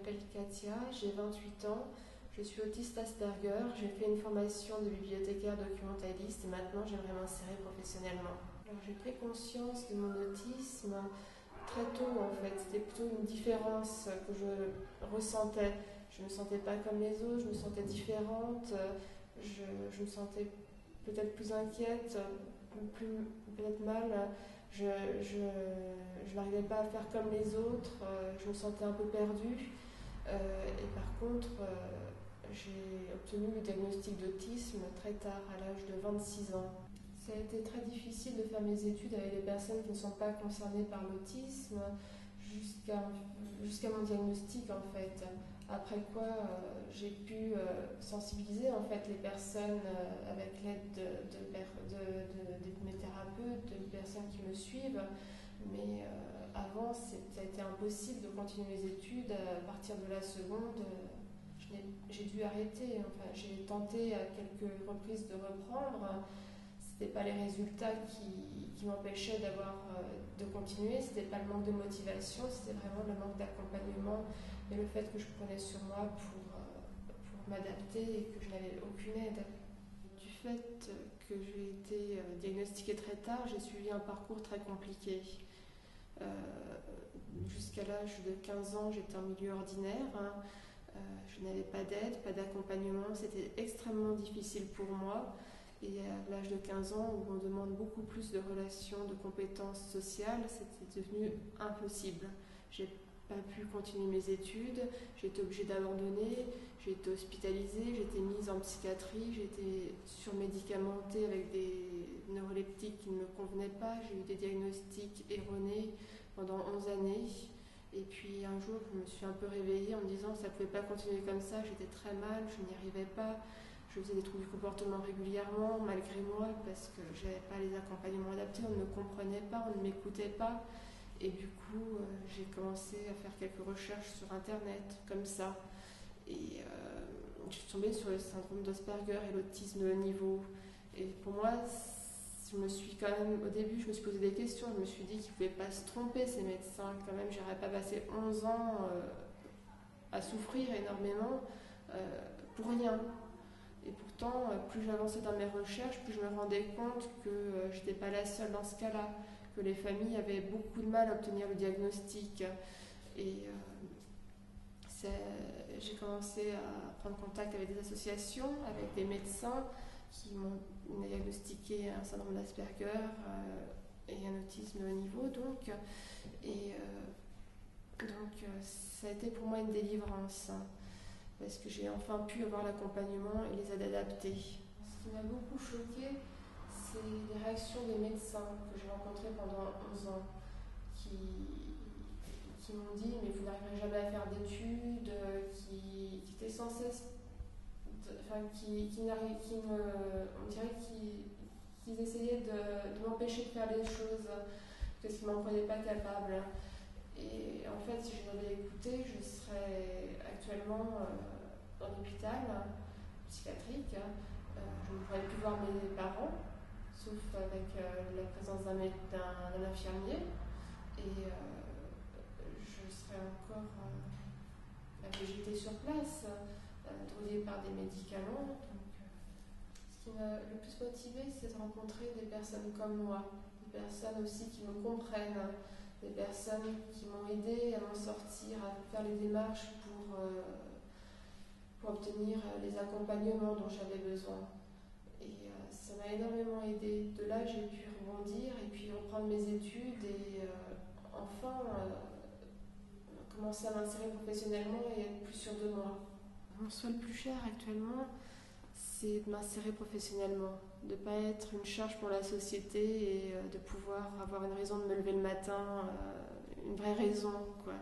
m'appelle Katia, j'ai 28 ans, je suis autiste Asperger, j'ai fait une formation de bibliothécaire documentaliste et maintenant j'aimerais m'insérer professionnellement. Alors, j'ai pris conscience de mon autisme très tôt en fait, c'était plutôt une différence que je ressentais. Je ne me sentais pas comme les autres, je me sentais différente, je me sentais peut-être plus inquiète, peut-être mal. Je n'arrivais pas à faire comme les autres, je me sentais un peu perdue. Et par contre, j'ai obtenu le diagnostic d'autisme très tard, à l'âge de 26 ans. Ça a été très difficile de faire mes études avec des personnes qui ne sont pas concernées par l'autisme jusqu'à mon diagnostic en fait. Après quoi, j'ai pu sensibiliser en fait les personnes avec l'aide de mes thérapeutes, de personnes qui me suivent. Mais avant, ça a été impossible de continuer mes études. À partir de la seconde, j'ai dû arrêter. Enfin, j'ai tenté à quelques reprises de reprendre. C'était pas les résultats qui m'empêchaient de continuer, c'était pas le manque de motivation, c'était vraiment le manque d'accompagnement et le fait que je prenais sur moi pour m'adapter et que je n'avais aucune aide. Du fait que j'ai été diagnostiquée très tard, j'ai suivi un parcours très compliqué. Jusqu'à l'âge de 15 ans, j'étais en milieu ordinaire. Je n'avais pas d'aide, pas d'accompagnement, c'était extrêmement difficile pour moi. Et à l'âge de 15 ans, où on demande beaucoup plus de relations, de compétences sociales, c'était devenu impossible. J'ai pas pu continuer mes études, j'ai été obligée d'abandonner, j'ai été hospitalisée, j'ai été mise en psychiatrie, j'ai été surmédicamentée avec des neuroleptiques qui ne me convenaient pas, j'ai eu des diagnostics erronés pendant 11 années. Et puis un jour, je me suis un peu réveillée en me disant que ça ne pouvait pas continuer comme ça, j'étais très mal, je n'y arrivais pas. Je faisais des troubles du comportement régulièrement, malgré moi, parce que je n'avais pas les accompagnements adaptés, on ne me comprenait pas, on ne m'écoutait pas. Et du coup, j'ai commencé à faire quelques recherches sur Internet, comme ça. Et je suis tombée sur le syndrome d'Asperger et l'autisme de haut niveau. Et pour moi, au début, je me suis posé des questions. Je me suis dit qu'ils ne pouvaient pas se tromper, ces médecins. Quand même, j'aurais pas passé 11 ans à souffrir énormément pour rien. Et pourtant, plus j'avançais dans mes recherches, plus je me rendais compte que je n'étais pas la seule dans ce cas-là, que les familles avaient beaucoup de mal à obtenir le diagnostic. Et j'ai commencé à prendre contact avec des associations, avec des médecins qui m'ont diagnostiqué un syndrome d'Asperger et un autisme de haut niveau. Donc ça a été pour moi une délivrance. Parce que j'ai enfin pu avoir l'accompagnement et les aides adaptées. Ce qui m'a beaucoup choquée, c'est les réactions des médecins que j'ai rencontrés pendant 11 ans, qui m'ont dit mais vous n'arriverez jamais à faire d'études, qui étaient sans cesse, on dirait qu'ils essayaient de m'empêcher de faire les choses, parce qu'ils ne m'en prenaient pas capable. Et en fait, si je l'avais écouté, je serais actuellement dans l'hôpital psychiatrique. Je ne pourrais plus voir mes parents, sauf avec la présence d'un infirmier. Et je serais encore à végéter sur place, droguée par des médicaments. Donc, ce qui m'a le plus motivée, c'est de rencontrer des personnes comme moi, des personnes aussi qui me comprennent, des personnes qui m'ont aidée à m'en sortir, à faire les démarches pour obtenir les accompagnements dont j'avais besoin. Et ça m'a énormément aidée. De là, j'ai pu rebondir et puis reprendre mes études et enfin commencer à m'insérer professionnellement et être plus sûre de moi. Mon souhait le plus cher actuellement, c'est de m'insérer professionnellement, de ne pas être une charge pour la société et de pouvoir avoir une raison de me lever le matin, une vraie raison, quoi.